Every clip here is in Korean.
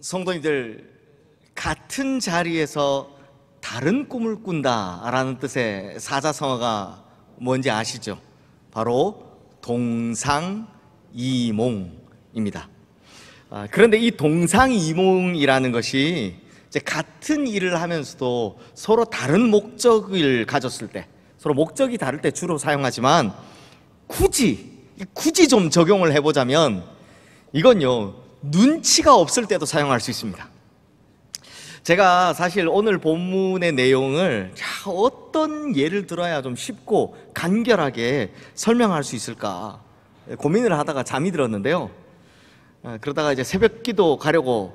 성도님들, 같은 자리에서 다른 꿈을 꾼다라는 뜻의 사자성어가 뭔지 아시죠? 바로 동상이몽입니다. 그런데 이 동상이몽이라는 것이 이제 같은 일을 하면서도 서로 다른 목적을 가졌을 때, 서로 목적이 다를 때 주로 사용하지만 굳이 좀 적용을 해보자면 이건요, 눈치가 없을 때도 사용할 수 있습니다. 제가 사실 오늘 본문의 내용을 어떤 예를 들어야 좀 쉽고 간결하게 설명할 수 있을까 고민을 하다가 잠이 들었는데요. 그러다가 이제 새벽 기도 가려고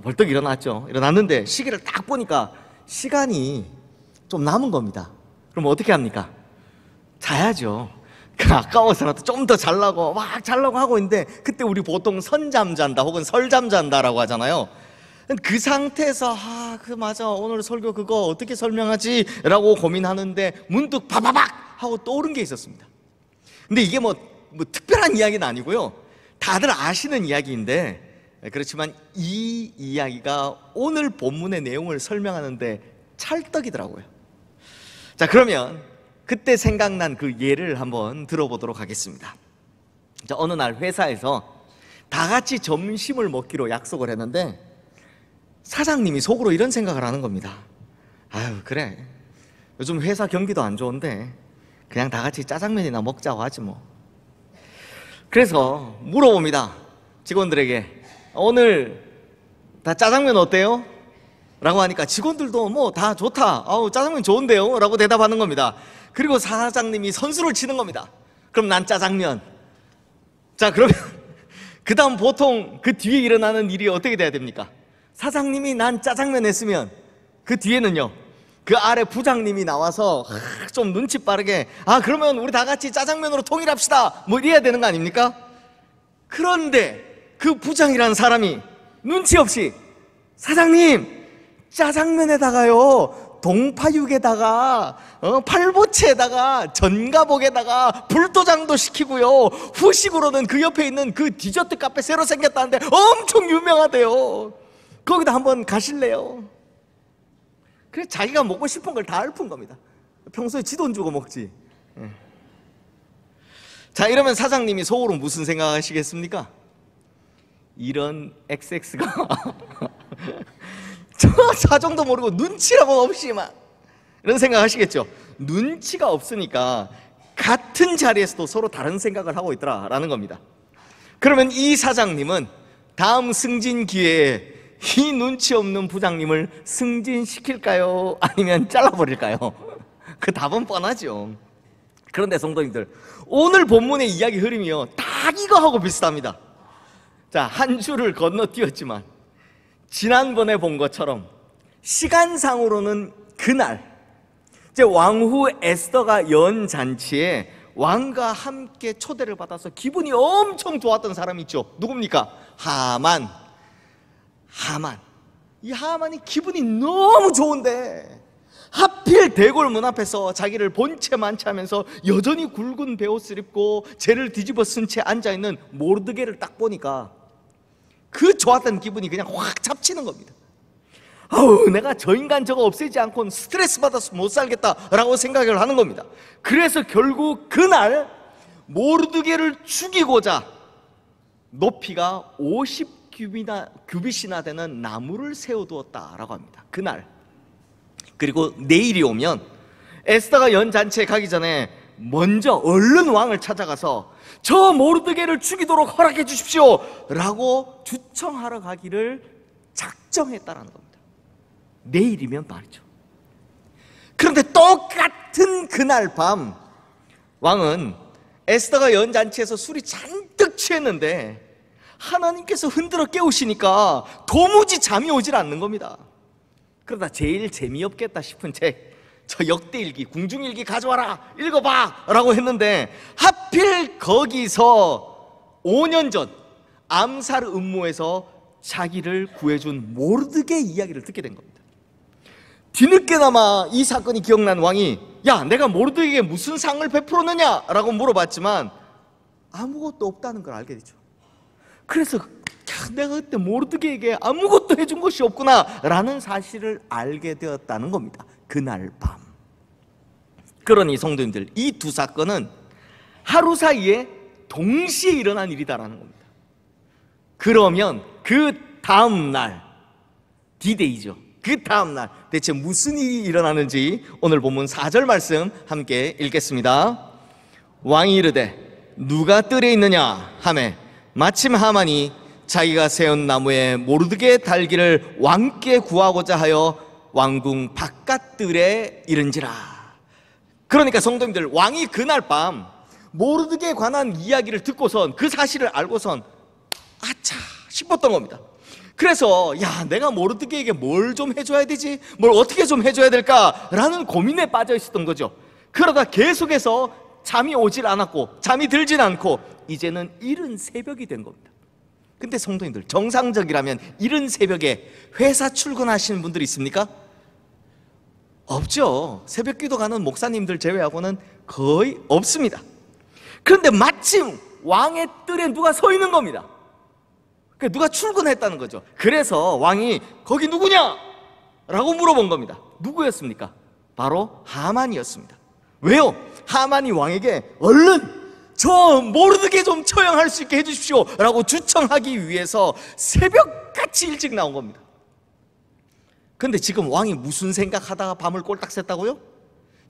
벌떡 일어났죠. 일어났는데 시계를 딱 보니까 시간이 좀 남은 겁니다. 그럼 어떻게 합니까? 자야죠. 아까워서라도 좀 더 자려고 막 자려고 하고 있는데, 그때 우리 보통 선잠 잔다 혹은 설잠 잔다라고 하잖아요. 그 상태에서 맞아, 오늘 설교 그거 어떻게 설명하지? 라고 고민하는데 문득 바바박 하고 떠오른 게 있었습니다. 근데 이게 뭐 특별한 이야기는 아니고요, 다들 아시는 이야기인데, 그렇지만 이 이야기가 오늘 본문의 내용을 설명하는데 찰떡이더라고요. 자, 그러면 그때 생각난 그 예를 한번 들어보도록 하겠습니다. 자, 어느 날 회사에서 다 같이 점심을 먹기로 약속을 했는데 사장님이 속으로 이런 생각을 하는 겁니다. 아유, 그래, 요즘 회사 경기도 안 좋은데 그냥 다 같이 짜장면이나 먹자고 하지 뭐. 그래서 물어봅니다, 직원들에게. 오늘 다 짜장면 어때요? 라고 하니까 직원들도 뭐 다 좋다, 짜장면 좋은데요? 라고 대답하는 겁니다. 그리고 사장님이 선수를 치는 겁니다. 그럼 난 짜장면. 자, 그러면 그 다음 보통 그 뒤에 일어나는 일이 어떻게 돼야 됩니까? 사장님이 난 짜장면 했으면 그 뒤에는요, 그 아래 부장님이 나와서 좀 눈치 빠르게 그러면 우리 다 같이 짜장면으로 통일합시다, 뭐 이래야 되는 거 아닙니까? 그런데 그 부장이라는 사람이 눈치 없이 사장님, 짜장면에다가요 동파육에다가 팔보채에다가 전가복에다가 불도장도 시키고요, 후식으로는 그 옆에 있는 그 디저트 카페 새로 생겼다는데 엄청 유명하대요. 거기다 한번 가실래요? 그래서 자기가 먹고 싶은 걸 다 읊은 겁니다. 평소에 지 돈 주고 먹지. 자, 이러면 사장님이 속으로 무슨 생각하시겠습니까? 이런 XX가 저 사정도 모르고 눈치라고 없이 막 이런 생각하시겠죠. 눈치가 없으니까 같은 자리에서도 서로 다른 생각을 하고 있더라라는 겁니다. 그러면 이 사장님은 다음 승진 기회에 이 눈치 없는 부장님을 승진시킬까요? 아니면 잘라버릴까요? 그 답은 뻔하죠. 그런데 성도님들, 오늘 본문의 이야기 흐름이요, 딱 이거하고 비슷합니다. 자, 한 줄을 건너뛰었지만 지난번에 본 것처럼 시간상으로는 그날 이제 왕후 에스더가 연 잔치에 왕과 함께 초대를 받아서 기분이 엄청 좋았던 사람이 있죠. 누굽니까? 하만. 이 하만이 기분이 너무 좋은데 하필 대궐문 앞에서 자기를 본체 만취하면서 여전히 굵은 베옷을 입고 죄를 뒤집어 쓴 채 앉아있는 모르드게를 딱 보니까 그 좋았던 기분이 그냥 확 잡치는 겁니다. 내가 저 인간 저거 없애지 않고는 스트레스 받아서 못 살겠다라고 생각을 하는 겁니다. 그래서 결국 그날 모르드게를 죽이고자 높이가 50규빗이나 되는 나무를 세워두었다라고 합니다. 그날. 그리고 내일이 오면 에스더가 연잔치에 가기 전에 먼저 얼른 왕을 찾아가서 저 모르드게를 죽이도록 허락해 주십시오 라고 주청하러 가기를 작정했다라는 겁니다. 내일이면 말이죠. 그런데 똑같은 그날 밤 왕은 에스더가 연잔치에서 술이 잔뜩 취했는데 하나님께서 흔들어 깨우시니까 도무지 잠이 오질 않는 겁니다. 그러다 제일 재미없겠다 싶은 책, 저 역대일기, 궁중일기 가져와라, 읽어봐 라고 했는데 하필 거기서 5년 전 암살 음모에서 자기를 구해준 모르드게 이야기를 듣게 된 겁니다. 뒤늦게나마 이 사건이 기억난 왕이 야, 내가 모르드게에게 무슨 상을 베풀었느냐 라고 물어봤지만 아무것도 없다는 걸 알게 되죠. 그래서 내가 그때 모르드게에게 아무것도 해준 것이 없구나 라는 사실을 알게 되었다는 겁니다. 그날 밤. 그러니 성도님들, 이 두 사건은 하루 사이에 동시에 일어난 일이다라는 겁니다. 그러면 그 다음 날, D-Day죠. 그 다음 날 대체 무슨 일이 일어나는지 오늘 본문 4절 말씀 함께 읽겠습니다. 왕이 이르되 누가 뜰에 있느냐 하매 마침 하만이 자기가 세운 나무에 모르드게 달기를 왕께 구하고자 하여 왕궁 바깥 뜰에 이른지라. 그러니까 성도님들, 왕이 그날 밤 모르드게에 관한 이야기를 듣고선, 그 사실을 알고선 아차 싶었던 겁니다. 그래서 야, 내가 모르드게에게 뭘 좀 해줘야 되지? 뭘 어떻게 좀 해줘야 될까라는 고민에 빠져 있었던 거죠. 그러다 계속해서 잠이 오질 않았고 잠이 들진 않고 이제는 이른 새벽이 된 겁니다. 근데 성도님들, 정상적이라면 이른 새벽에 회사 출근하시는 분들이 있습니까? 없죠. 새벽 기도 가는 목사님들 제외하고는 거의 없습니다. 그런데 마침 왕의 뜰에 누가 서 있는 겁니다. 누가 출근했다는 거죠. 그래서 왕이 거기 누구냐? 라고 물어본 겁니다. 누구였습니까? 바로 하만이었습니다. 왜요? 하만이 왕에게 얼른 저 모르드게 좀 처형할 수 있게 해주십시오 라고 주청하기 위해서 새벽같이 일찍 나온 겁니다. 근데 지금 왕이 무슨 생각하다가 밤을 꼴딱 샜다고요?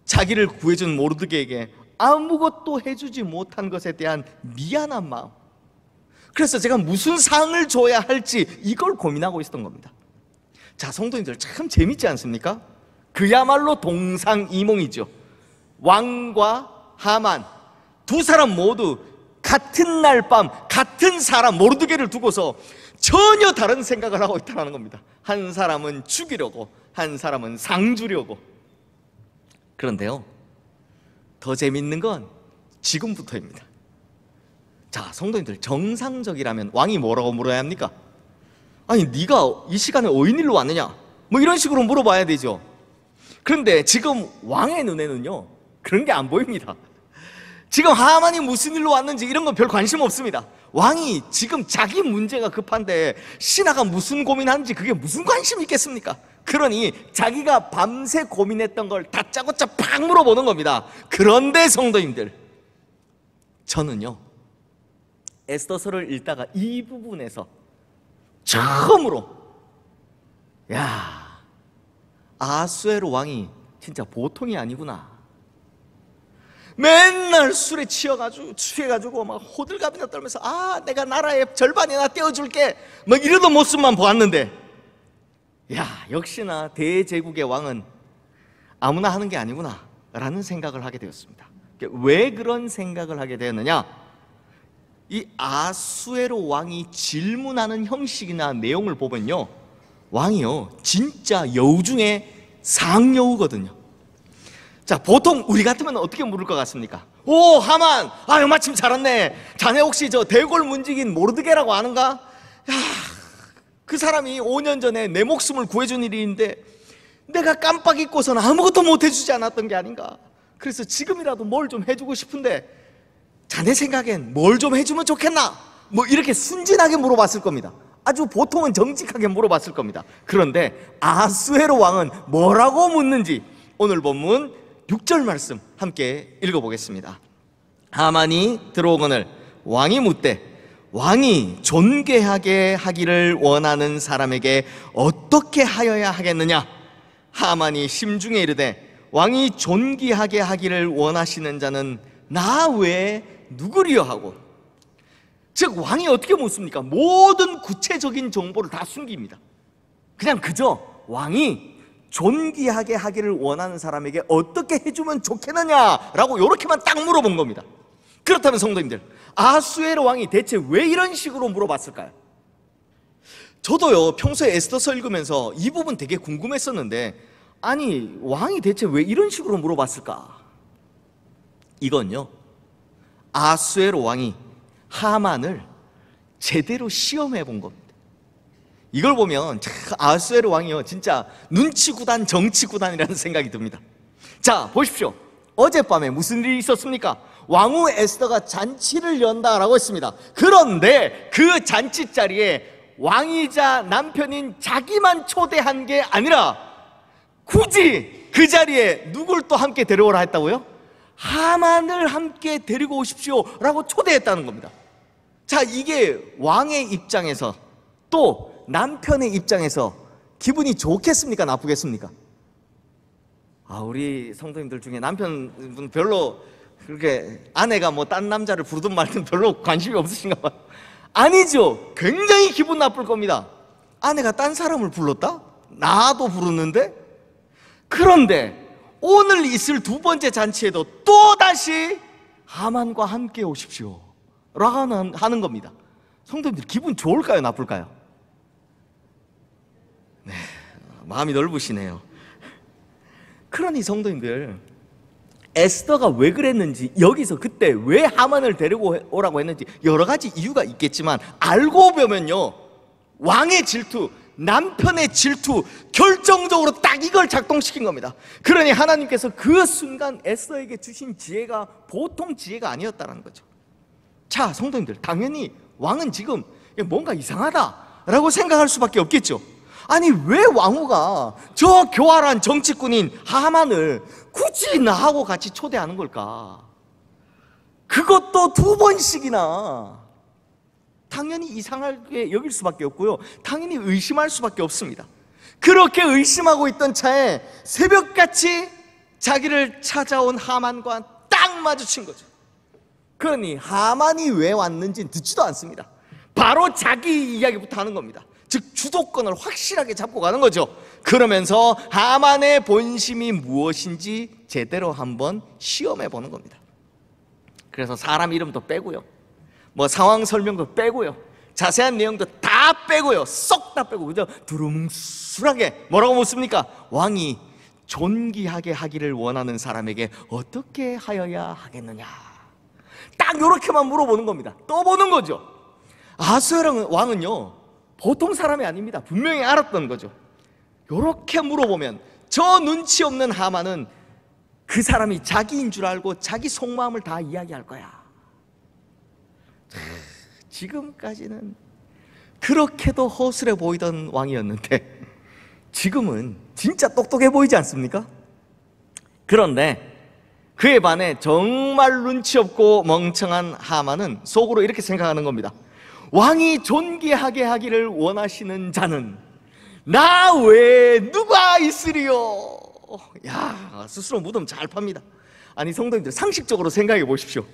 자기를 구해준 모르드게에게 아무것도 해주지 못한 것에 대한 미안한 마음, 그래서 제가 무슨 상을 줘야 할지 이걸 고민하고 있었던 겁니다. 자, 성도님들, 참 재밌지 않습니까? 그야말로 동상이몽이죠. 왕과 하만 두 사람 모두 같은 날 밤 같은 사람 모르드게를 두고서 전혀 다른 생각을 하고 있다는 겁니다. 한 사람은 죽이려고, 한 사람은 상 주려고. 그런데요, 더 재밌는 건 지금부터입니다. 자, 성도님들, 정상적이라면 왕이 뭐라고 물어야 합니까? 아니, 네가 이 시간에 어인일로 왔느냐? 뭐 이런 식으로 물어봐야 되죠. 그런데 지금 왕의 눈에는요, 그런 게 안 보입니다. 지금 하만이 무슨 일로 왔는지 이런 건 별 관심 없습니다. 왕이 지금 자기 문제가 급한데 신하가 무슨 고민하는지 그게 무슨 관심이 있겠습니까? 그러니 자기가 밤새 고민했던 걸 다짜고짜 팍 물어보는 겁니다. 그런데 성도님들, 저는요, 에스더서를 읽다가 이 부분에서 처음으로 야, 아수에로 왕이 진짜 보통이 아니구나. 맨날 술에 취해가지고 막 호들갑이나 떨면서 아, 내가 나라의 절반이나 떼어줄게 막 이러던 모습만 보았는데, 야, 역시나 대제국의 왕은 아무나 하는 게 아니구나 라는 생각을 하게 되었습니다. 왜 그런 생각을 하게 되었느냐? 이 아수에로 왕이 질문하는 형식이나 내용을 보면요, 왕이요 진짜 여우 중에 상여우거든요. 자, 보통 우리 같으면 어떻게 물을 것 같습니까? 오, 하만, 아유 마침 잘 왔네. 자네 혹시 저 대궐 문직인 모르드게라고 아는가? 야, 그 사람이 5년 전에 내 목숨을 구해준 일인데 내가 깜빡 잊고서는 아무것도 못 해주지 않았던 게 아닌가. 그래서 지금이라도 뭘 좀 해주고 싶은데 자네 생각엔 뭘 좀 해주면 좋겠나? 뭐 이렇게 순진하게 물어봤을 겁니다. 아주 보통은 정직하게 물어봤을 겁니다. 그런데 아수에로 왕은 뭐라고 묻는지 오늘 본문 6절 말씀 함께 읽어보겠습니다. 하만이 들어오거늘 왕이 묻되 왕이 존귀하게 하기를 원하는 사람에게 어떻게 하여야 하겠느냐? 하만이 심중에 이르되 왕이 존귀하게 하기를 원하시는 자는 나 외에 누구리요 하고. 즉, 왕이 어떻게 묻습니까? 모든 구체적인 정보를 다 숨깁니다. 그냥 그저 왕이 존귀하게 하기를 원하는 사람에게 어떻게 해주면 좋겠느냐라고 이렇게만 딱 물어본 겁니다. 그렇다면 성도님들, 아수에로 왕이 대체 왜 이런 식으로 물어봤을까요? 저도요, 평소에 에스더서 읽으면서 이 부분 되게 궁금했었는데, 아니, 왕이 대체 왜 이런 식으로 물어봤을까? 이건요, 아수에로 왕이 하만을 제대로 시험해 본 겁니다. 이걸 보면 아수에로 왕이요 진짜 눈치구단 정치구단이라는 생각이 듭니다. 자, 보십시오. 어젯밤에 무슨 일이 있었습니까? 왕후 에스더가 잔치를 연다라고 했습니다. 그런데 그 잔치 자리에 왕이자 남편인 자기만 초대한 게 아니라 굳이 그 자리에 누굴 또 함께 데려오라 했다고요? 하만을 함께 데리고 오십시오 라고 초대했다는 겁니다. 자, 이게 왕의 입장에서 또 남편의 입장에서 기분이 좋겠습니까? 나쁘겠습니까? 우리 성도님들 중에 남편분 별로 그렇게 아내가 뭐 딴 남자를 부르든 말든 별로 관심이 없으신가 봐요. 아니죠. 굉장히 기분 나쁠 겁니다. 아내가 딴 사람을 불렀다? 나도 부르는데? 그런데 오늘 있을 두 번째 잔치에도 또다시 하만과 함께 오십시오 라고 하는 겁니다. 성도님들 기분 좋을까요? 나쁠까요? 네, 마음이 넓으시네요. 그러니 성도님들, 에스더가 왜 그랬는지, 여기서 그때 왜 하만을 데리고 오라고 했는지 여러 가지 이유가 있겠지만 알고 보면요, 왕의 질투, 남편의 질투, 결정적으로 딱 이걸 작동시킨 겁니다. 그러니 하나님께서 그 순간 에스더에게 주신 지혜가 보통 지혜가 아니었다는 거죠. 자, 성도님들, 당연히 왕은 지금 뭔가 이상하다라고 생각할 수밖에 없겠죠. 아니, 왜 왕후가 저 교활한 정치꾼인 하만을 굳이 나하고 같이 초대하는 걸까? 그것도 두 번씩이나. 당연히 이상하게 여길 수밖에 없고요, 당연히 의심할 수밖에 없습니다. 그렇게 의심하고 있던 차에 새벽같이 자기를 찾아온 하만과 딱 마주친 거죠. 그러니 하만이 왜 왔는지는 듣지도 않습니다. 바로 자기 이야기부터 하는 겁니다. 즉 주도권을 확실하게 잡고 가는 거죠. 그러면서 하만의 본심이 무엇인지 제대로 한번 시험해 보는 겁니다. 그래서 사람 이름도 빼고요, 뭐 상황 설명도 빼고요, 자세한 내용도 다 빼고요, 쏙 다 빼고 그저 두루뭉술하게 뭐라고 묻습니까? 왕이 존귀하게 하기를 원하는 사람에게 어떻게 하여야 하겠느냐, 딱 이렇게만 물어보는 겁니다. 떠보는 거죠. 아하수에로 왕은요 보통 사람이 아닙니다. 분명히 알았던 거죠. 이렇게 물어보면 저 눈치 없는 하만은 그 사람이 자기인 줄 알고 자기 속마음을 다 이야기할 거야. 지금까지는 그렇게도 허술해 보이던 왕이었는데 지금은 진짜 똑똑해 보이지 않습니까? 그런데 그에 반해 정말 눈치 없고 멍청한 하만은 속으로 이렇게 생각하는 겁니다. 왕이 존귀하게 하기를 원하시는 자는 나 외에 누가 있으리요? 야, 스스로 무덤 잘 팝니다. 아니 성도님들, 상식적으로 생각해 보십시오.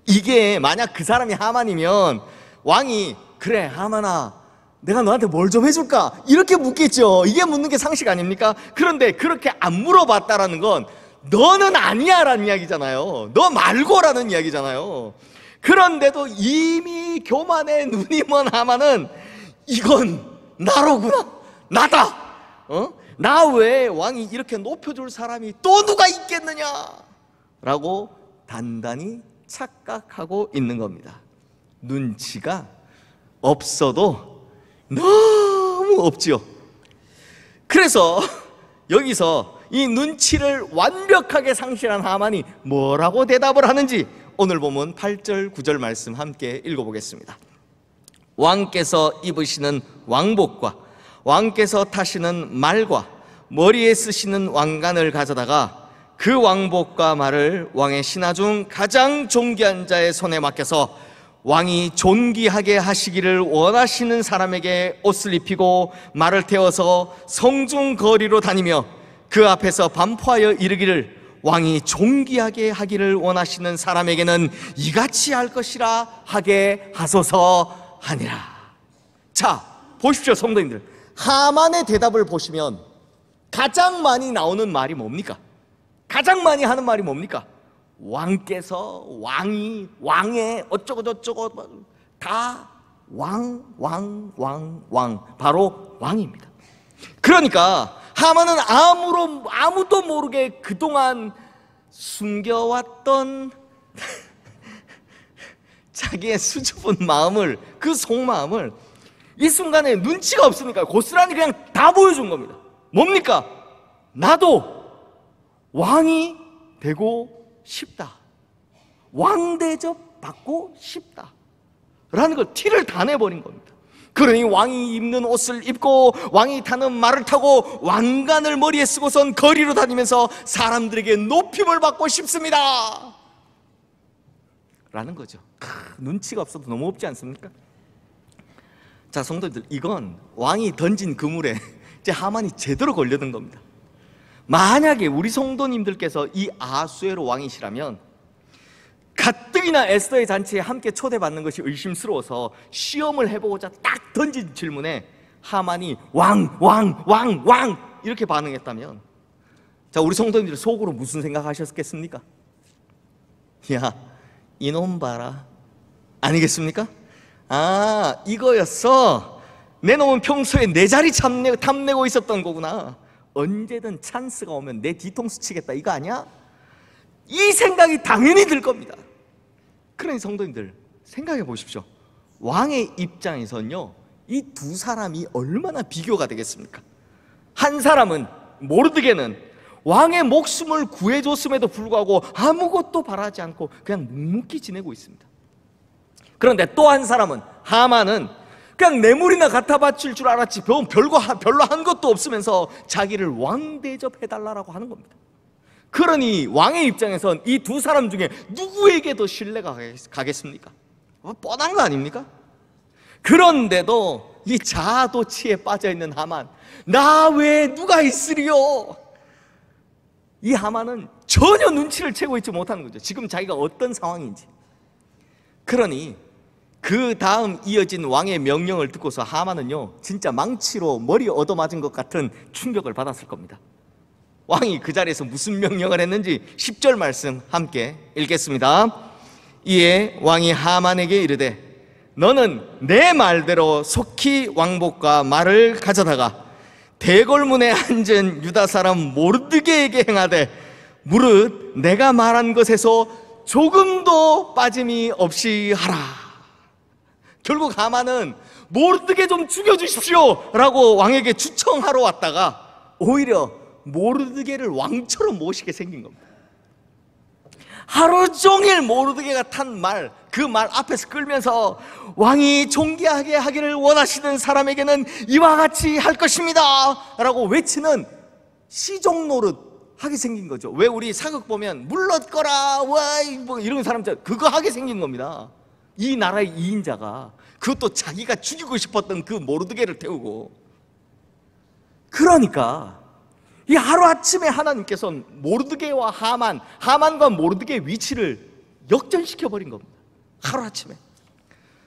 이게 만약 그 사람이 하만이면 왕이 그래 하만아 내가 너한테 뭘 좀 해줄까? 이렇게 묻겠죠. 이게 묻는 게 상식 아닙니까? 그런데 그렇게 안 물어봤다라는 건 너는 아니야 라는 이야기잖아요. 너 말고라는 이야기잖아요. 그런데도 이미 교만에 눈이 먼 하만은 이건 나로구나, 나다, 나 외에 왕이 이렇게 높여줄 사람이 또 누가 있겠느냐 라고 단단히 착각하고 있는 겁니다. 눈치가 없어도 너무 없지요. 그래서 여기서 이 눈치를 완벽하게 상실한 하만이 뭐라고 대답을 하는지 오늘 보면 8절 9절 말씀 함께 읽어보겠습니다. 왕께서 입으시는 왕복과 왕께서 타시는 말과 머리에 쓰시는 왕관을 가져다가 그 왕복과 말을 왕의 신하 중 가장 존귀한 자의 손에 맡겨서 왕이 존귀하게 하시기를 원하시는 사람에게 옷을 입히고 말을 태워서 성중 거리로 다니며 그 앞에서 반포하여 이르기를 왕이 존귀하게 하기를 원하시는 사람에게는 이같이 할 것이라 하게 하소서 하니라. 자, 보십시오 성도님들, 하만의 대답을 보시면 가장 많이 나오는 말이 뭡니까? 가장 많이 하는 말이 뭡니까? 왕께서, 왕이, 왕의 어쩌고 저쩌고 다 왕, 바로 왕입니다. 그러니까 하만은 아무도 모르게 그동안 숨겨왔던 자기의 수줍은 마음을, 그 속마음을 이 순간에 눈치가 없으니까 고스란히 그냥 다 보여준 겁니다. 뭡니까? 나도 왕이 되고 싶다, 왕 대접 받고 싶다 라는 걸 티를 다 내버린 겁니다. 그러니 왕이 입는 옷을 입고 왕이 타는 말을 타고 왕관을 머리에 쓰고선 거리로 다니면서 사람들에게 높임을 받고 싶습니다 라는 거죠. 눈치가 없어도 너무 없지 않습니까? 자, 성도들, 이건 왕이 던진 그물에 이제 하만이 제대로 걸려든 겁니다. 만약에 우리 성도님들께서 이 아수에로 왕이시라면 가뜩이나 에스더의 잔치에 함께 초대받는 것이 의심스러워서 시험을 해보고자 딱 던진 질문에 하만이 왕 이렇게 반응했다면, 자, 우리 성도님들 속으로 무슨 생각하셨겠습니까? 야, 이놈 봐라 아니겠습니까? 아, 이거였어. 내 놈은 평소에 내 자리 탐내고 있었던 거구나. 언제든 찬스가 오면 내 뒤통수 치겠다, 이거 아니야? 이 생각이 당연히 들 겁니다. 그러니 성도님들 생각해 보십시오. 왕의 입장에서는요, 이 두 사람이 얼마나 비교가 되겠습니까? 한 사람은, 모르드게는 왕의 목숨을 구해줬음에도 불구하고 아무것도 바라지 않고 그냥 묵묵히 지내고 있습니다. 그런데 또 한 사람은, 하만은 그냥 뇌물이나 갖다 바칠 줄 알았지 별로 한 것도 없으면서 자기를 왕 대접해달라고 하는 겁니다. 그러니 왕의 입장에선 이 두 사람 중에 누구에게 더 신뢰가 가겠습니까? 뻔한 거 아닙니까? 그런데도 이 자아도취에 빠져있는 하만, 나 외에 누가 있으리요? 이 하만은 전혀 눈치를 채고 있지 못하는 거죠. 지금 자기가 어떤 상황인지. 그러니 그 다음 이어진 왕의 명령을 듣고서 하만은요, 진짜 망치로 머리 얻어맞은 것 같은 충격을 받았을 겁니다. 왕이 그 자리에서 무슨 명령을 했는지 10절 말씀 함께 읽겠습니다. 이에 왕이 하만에게 이르되 너는 내 말대로 속히 왕복과 말을 가져다가 대궐문에 앉은 유다 사람 모르드게에게 행하되 무릇 내가 말한 것에서 조금도 빠짐이 없이 하라. 결국 하만은 모르드게 좀 죽여주십시오 라고 왕에게 추청하러 왔다가 오히려 모르드게를 왕처럼 모시게 생긴 겁니다. 하루 종일 모르드게가 탄 말, 그 말 앞에서 끌면서 왕이 존귀하게 하기를 원하시는 사람에게는 이와 같이 할 것입니다 라고 외치는 시종 노릇 하게 생긴 거죠. 왜 우리 사극 보면 물러거라 와이 뭐 이런 사람들 그거 하게 생긴 겁니다. 이 나라의 2인자가, 그것도 자기가 죽이고 싶었던 그 모르드게를 태우고. 그러니까 이 하루아침에 하나님께서는 모르드게와 하만과 모르드게의 위치를 역전시켜버린 겁니다. 하루아침에.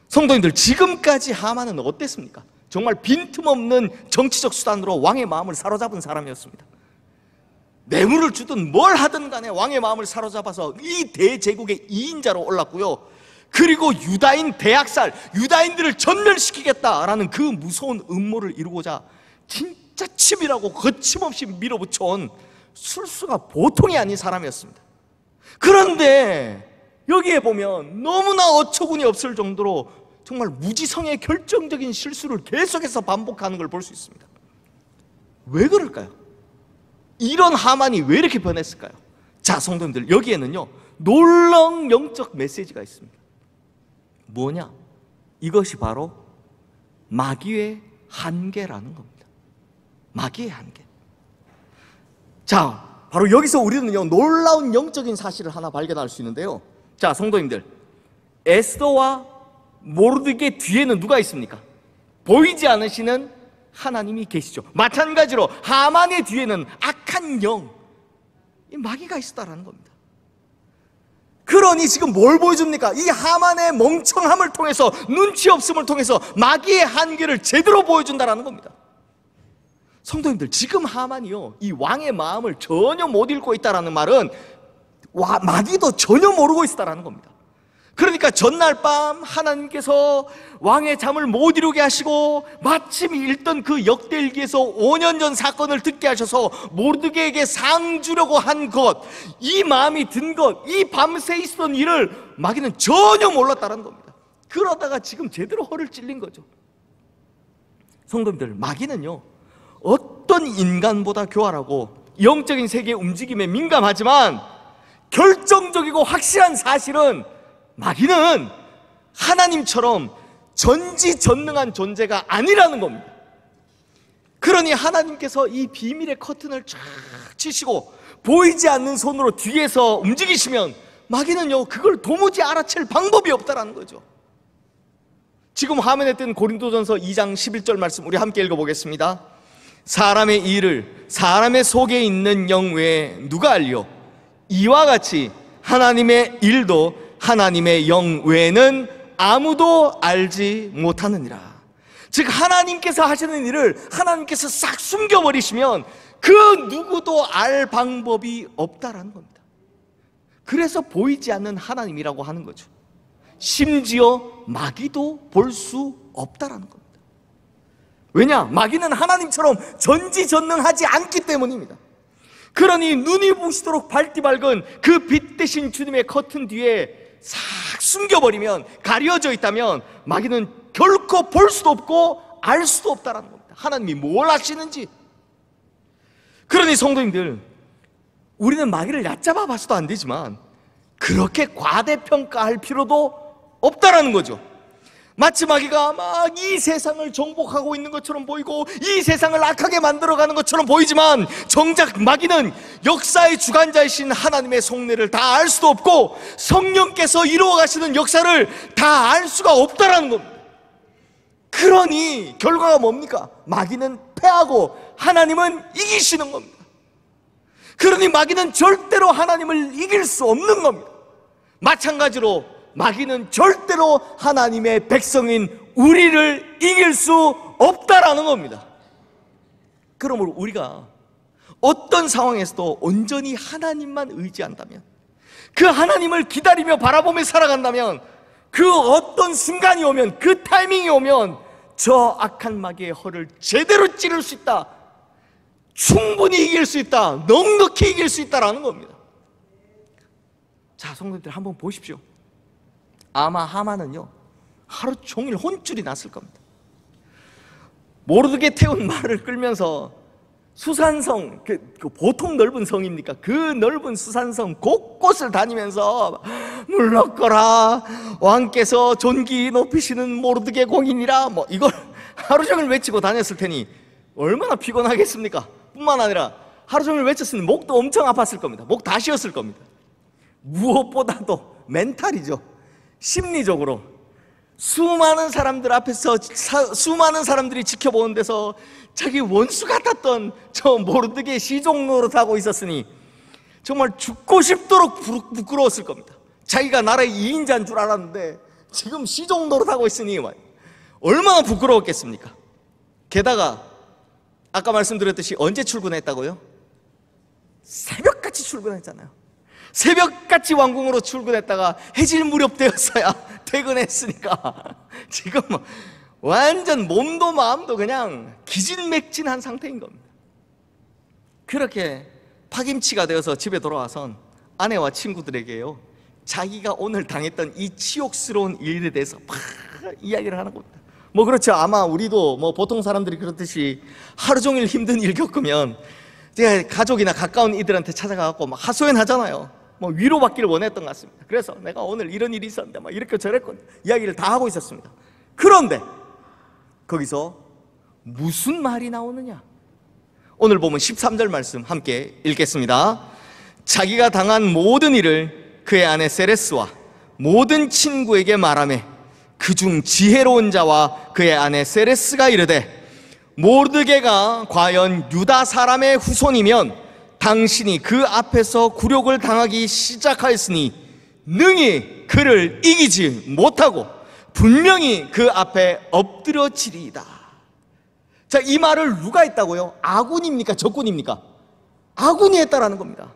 성도님들, 지금까지 하만은 어땠습니까? 정말 빈틈없는 정치적 수단으로 왕의 마음을 사로잡은 사람이었습니다. 뇌물을 주든 뭘 하든 간에 왕의 마음을 사로잡아서 이 대제국의 2인자로 올랐고요, 그리고 유다인 대학살, 유다인들을 전멸시키겠다라는 그 무서운 음모를 이루고자 진짜 치밀하고 거침없이 밀어붙여온 술수가 보통이 아닌 사람이었습니다. 그런데 여기에 보면 너무나 어처구니 없을 정도로 정말 무지성의 결정적인 실수를 계속해서 반복하는 걸 볼 수 있습니다. 왜 그럴까요? 이런 하만이 왜 이렇게 변했을까요? 자, 성도님들, 여기에는요 놀라운 영적 메시지가 있습니다. 뭐냐? 이것이 바로 마귀의 한계라는 겁니다. 마귀의 한계. 자, 바로 여기서 우리는요 놀라운 영적인 사실을 하나 발견할 수 있는데요. 자, 성도님들, 에스더와 모르드게 뒤에는 누가 있습니까? 보이지 않으시는 하나님이 계시죠. 마찬가지로 하만의 뒤에는 악한 영, 이 마귀가 있었다라는 겁니다. 그러니 지금 뭘 보여줍니까? 이 하만의 멍청함을 통해서, 눈치 없음을 통해서 마귀의 한계를 제대로 보여준다라는 겁니다. 성도님들, 지금 하만이요 이 왕의 마음을 전혀 못 읽고 있다라는 말은 마귀도 전혀 모르고 있다라는 겁니다. 그러니까 전날 밤 하나님께서 왕의 잠을 못 이루게 하시고 마침 읽던 그 역대일기에서 5년 전 사건을 듣게 하셔서 모르드게에게 상 주려고 한 것, 이 마음이 든 것, 이 밤새 있었던 일을 마귀는 전혀 몰랐다는 겁니다. 그러다가 지금 제대로 허를 찔린 거죠. 성도님들, 마귀는요 어떤 인간보다 교활하고 영적인 세계의 움직임에 민감하지만 결정적이고 확실한 사실은 마귀는 하나님처럼 전지전능한 존재가 아니라는 겁니다. 그러니 하나님께서 이 비밀의 커튼을 쫙 치시고 보이지 않는 손으로 뒤에서 움직이시면 마귀는요, 그걸 도무지 알아챌 방법이 없다라는 거죠. 지금 화면에 뜬 고린도전서 2장 11절 말씀 우리 함께 읽어보겠습니다. 사람의 일을 사람의 속에 있는 영 외에 누가 알려? 이와 같이 하나님의 일도 하나님의 영 외에는 아무도 알지 못하느니라. 즉 하나님께서 하시는 일을 하나님께서 싹 숨겨버리시면 그 누구도 알 방법이 없다라는 겁니다. 그래서 보이지 않는 하나님이라고 하는 거죠. 심지어 마귀도 볼 수 없다라는 겁니다. 왜냐? 마귀는 하나님처럼 전지전능하지 않기 때문입니다. 그러니 눈이 부시도록 밝디 밝은 그 빛 대신 주님의 커튼 뒤에 싹 숨겨버리면, 가려져 있다면 마귀는 결코 볼 수도 없고 알 수도 없다라는 겁니다. 하나님이 뭘 하시는지. 그러니 성도님들, 우리는 마귀를 얕잡아 봐서도 안 되지만 그렇게 과대평가할 필요도 없다라는 거죠. 마치 마귀가 막 이 세상을 정복하고 있는 것처럼 보이고 이 세상을 악하게 만들어가는 것처럼 보이지만 정작 마귀는 역사의 주관자이신 하나님의 속내를 다 알 수도 없고 성령께서 이루어 가시는 역사를 다 알 수가 없다라는 겁니다. 그러니 결과가 뭡니까? 마귀는 패하고 하나님은 이기시는 겁니다. 그러니 마귀는 절대로 하나님을 이길 수 없는 겁니다. 마찬가지로 마귀는 절대로 하나님의 백성인 우리를 이길 수 없다라는 겁니다. 그러므로 우리가 어떤 상황에서도 온전히 하나님만 의지한다면, 그 하나님을 기다리며 바라보며 살아간다면, 그 어떤 순간이 오면, 그 타이밍이 오면 저 악한 마귀의 허를 제대로 찌를 수 있다, 충분히 이길 수 있다, 넉넉히 이길 수 있다라는 겁니다. 자, 성도들 한번 보십시오. 아마 하만은요 하루 종일 혼쭐이 났을 겁니다. 모르드게 태운 말을 끌면서 수산성, 그 보통 넓은 성입니까? 그 넓은 수산성 곳곳을 다니면서 물러거라, 왕께서 존귀 높이시는 모르드게 공인이라, 뭐 이걸 하루 종일 외치고 다녔을 테니 얼마나 피곤하겠습니까? 뿐만 아니라 하루 종일 외쳤으니 목도 엄청 아팠을 겁니다. 목 다 쉬었을 겁니다. 무엇보다도 멘탈이죠. 심리적으로 수많은 사람들 앞에서 수많은 사람들이 지켜보는 데서 자기 원수 같았던 저 모르드게 시종 노릇하고 있었으니 정말 죽고 싶도록 부끄러웠을 겁니다. 자기가 나라의 2인자인 줄 알았는데 지금 시종 노릇하고 있으니 얼마나 부끄러웠겠습니까? 게다가 아까 말씀드렸듯이 언제 출근했다고요? 새벽같이 출근했잖아요. 새벽같이 왕궁으로 출근했다가 해질 무렵 되었어야 퇴근했으니까 지금 완전 몸도 마음도 그냥 기진맥진한 상태인 겁니다. 그렇게 파김치가 되어서 집에 돌아와선 아내와 친구들에게요, 자기가 오늘 당했던 이 치욕스러운 일에 대해서 막 이야기를 하는 겁니다. 뭐 그렇죠. 아마 우리도 뭐 보통 사람들이 그렇듯이 하루 종일 힘든 일 겪으면 제가 가족이나 가까운 이들한테 찾아가고 막 하소연하잖아요. 뭐 위로받기를 원했던 것 같습니다. 그래서 내가 오늘 이런 일이 있었는데 막 이렇게 저랬거든, 이야기를 다 하고 있었습니다. 그런데 거기서 무슨 말이 나오느냐? 오늘 보면 13절 말씀 함께 읽겠습니다. 자기가 당한 모든 일을 그의 아내 세레스와 모든 친구에게 말하며 그중 지혜로운 자와 그의 아내 세레스가 이르되, 모르드게가 과연 유다 사람의 후손이면 당신이 그 앞에서 굴욕을 당하기 시작하였으니 능히 그를 이기지 못하고 분명히 그 앞에 엎드려지리이다. 자, 이 말을 누가 했다고요? 아군입니까? 적군입니까? 아군이 했다라는 겁니다.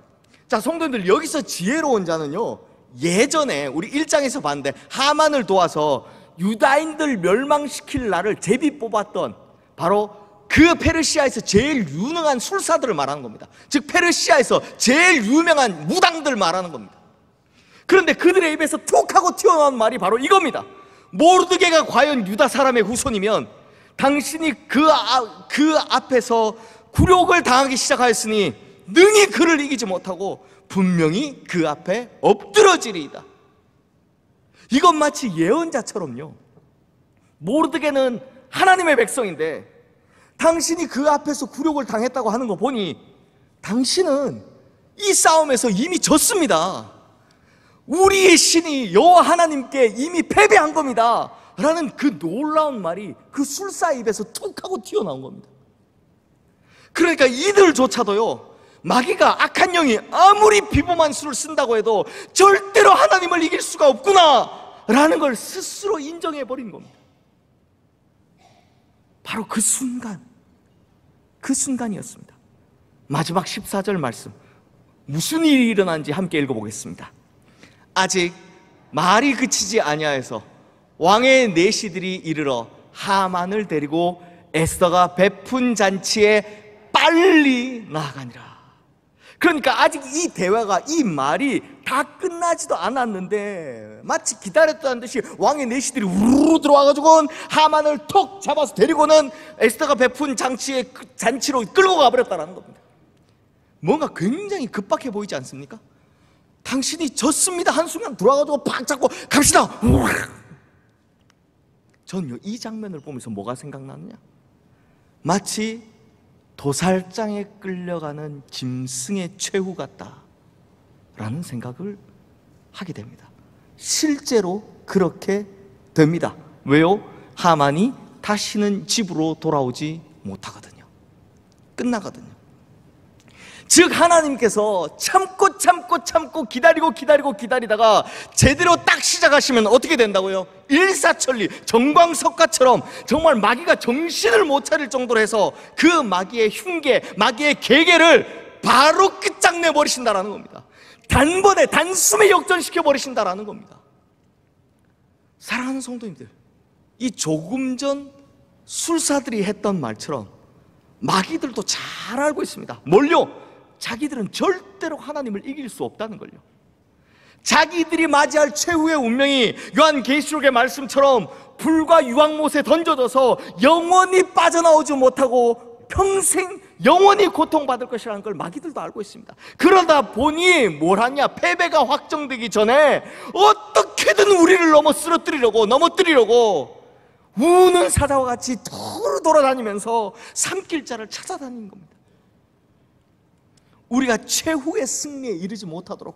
자, 성도님들, 여기서 지혜로운 자는요, 예전에 우리 1장에서 봤는데 하만을 도와서 유다인들 멸망시킬 날을 제비 뽑았던 바로 그 페르시아에서 제일 유능한 술사들을 말하는 겁니다. 즉 페르시아에서 제일 유명한 무당들 말하는 겁니다. 그런데 그들의 입에서 툭 하고 튀어나온 말이 바로 이겁니다. 모르드게가 과연 유다 사람의 후손이면 당신이 그 앞에서 굴욕을 당하기 시작하였으니 능히 그를 이기지 못하고 분명히 그 앞에 엎드러지리이다. 이건 마치 예언자처럼요, 모르드게는 하나님의 백성인데 당신이 그 앞에서 굴욕을 당했다고 하는 거 보니 당신은 이 싸움에서 이미 졌습니다. 우리의 신이 여호와 하나님께 이미 패배한 겁니다 라는 그 놀라운 말이 그 술사 입에서 툭 하고 튀어나온 겁니다. 그러니까 이들조차도요, 마귀가, 악한 영이 아무리 비범한 수를 쓴다고 해도 절대로 하나님을 이길 수가 없구나 라는 걸 스스로 인정해버린 겁니다. 바로 그 순간이었습니다. 마지막 14절 말씀, 무슨 일이 일어난지 함께 읽어보겠습니다. 아직 말이 그치지 아니하여서 왕의 내시들이 이르러 하만을 데리고 에스더가 베푼 잔치에 빨리 나아가니라. 그러니까 아직 이 대화가, 이 말이 다 끝나지도 않았는데 마치 기다렸다는 듯이 왕의 내시들이 우르르 들어와가지고 하만을 톡 잡아서 데리고는 에스더가 베푼 잔치로 끌고 가버렸다는 겁니다. 뭔가 굉장히 급박해 보이지 않습니까? 당신이 졌습니다 한순간 들어와가지고 팍 잡고 갑시다. 전요, 이 장면을 보면서 뭐가 생각나느냐, 마치 도살장에 끌려가는 짐승의 최후 같다라는 생각을 하게 됩니다. 실제로 그렇게 됩니다. 왜요? 하만이 다시는 집으로 돌아오지 못하거든요. 끝나거든요. 즉 하나님께서 참고 기다리다가 제대로 딱 시작하시면 어떻게 된다고요? 일사천리, 정광석가처럼 정말 마귀가 정신을 못 차릴 정도로 해서 그 마귀의 흉계, 마귀의 계계를 바로 끝장내 버리신다라는 겁니다. 단번에, 단숨에 역전시켜 버리신다라는 겁니다. 사랑하는 성도님들, 이 조금 전 술사들이 했던 말처럼 마귀들도 잘 알고 있습니다. 뭘요? 자기들은 절대로 하나님을 이길 수 없다는 걸요. 자기들이 맞이할 최후의 운명이 요한계시록의 말씀처럼 불과 유황못에 던져져서 영원히 빠져나오지 못하고 평생 영원히 고통받을 것이라는 걸 마귀들도 알고 있습니다. 그러다 보니 뭘 하냐, 패배가 확정되기 전에 어떻게든 우리를 넘어뜨리려고 우는 사자와 같이 도로 돌아다니면서 삼킬 자를 찾아다니는 겁니다. 우리가 최후의 승리에 이르지 못하도록,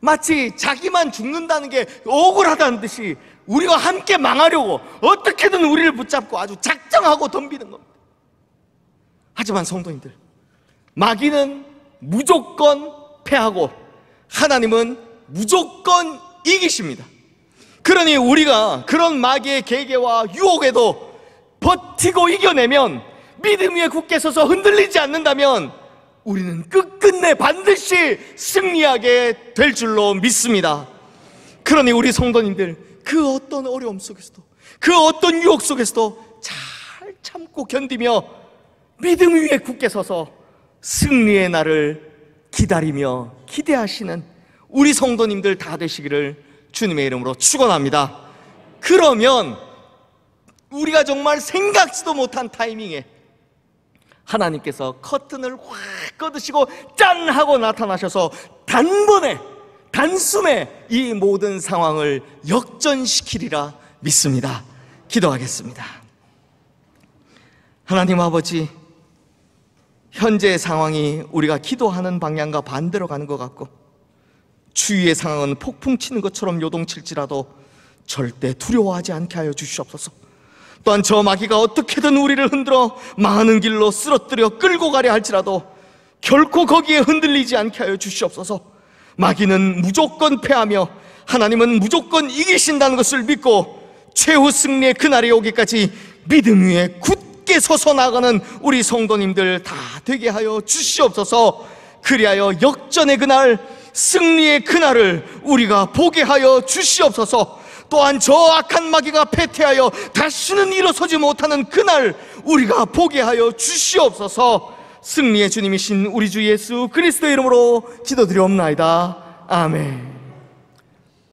마치 자기만 죽는다는 게 억울하다는 듯이 우리와 함께 망하려고 어떻게든 우리를 붙잡고 아주 작정하고 덤비는 겁니다. 하지만 성도님들, 마귀는 무조건 패하고 하나님은 무조건 이기십니다. 그러니 우리가 그런 마귀의 계계와 유혹에도 버티고 이겨내면, 믿음 위에 굳게 서서 흔들리지 않는다면 우리는 끝끝내 반드시 승리하게 될 줄로 믿습니다. 그러니 우리 성도님들, 그 어떤 어려움 속에서도, 그 어떤 유혹 속에서도 잘 참고 견디며 믿음 위에 굳게 서서 승리의 날을 기다리며 기대하시는 우리 성도님들 다 되시기를 주님의 이름으로 축원합니다. 그러면 우리가 정말 생각지도 못한 타이밍에 하나님께서 커튼을 확 꺼드시고 짠 하고 나타나셔서 단번에, 단숨에 이 모든 상황을 역전시키리라 믿습니다. 기도하겠습니다. 하나님 아버지, 현재의 상황이 우리가 기도하는 방향과 반대로 가는 것 같고 주위의 상황은 폭풍 치는 것처럼 요동칠지라도 절대 두려워하지 않게 하여 주시옵소서. 또한 저 마귀가 어떻게든 우리를 흔들어 많은 길로 쓰러뜨려 끌고 가려 할지라도 결코 거기에 흔들리지 않게 하여 주시옵소서. 마귀는 무조건 패하며 하나님은 무조건 이기신다는 것을 믿고 최후 승리의 그날이 오기까지 믿음 위에 굳게 서서 나가는 우리 성도님들 다 되게 하여 주시옵소서. 그리하여 역전의 그날, 승리의 그날을 우리가 보게 하여 주시옵소서. 또한 저 악한 마귀가 패퇴하여 다시는 일어서지 못하는 그날 우리가 보게 하여 주시옵소서. 승리의 주님이신 우리 주 예수 그리스도의 이름으로 기도드리옵나이다. 아멘.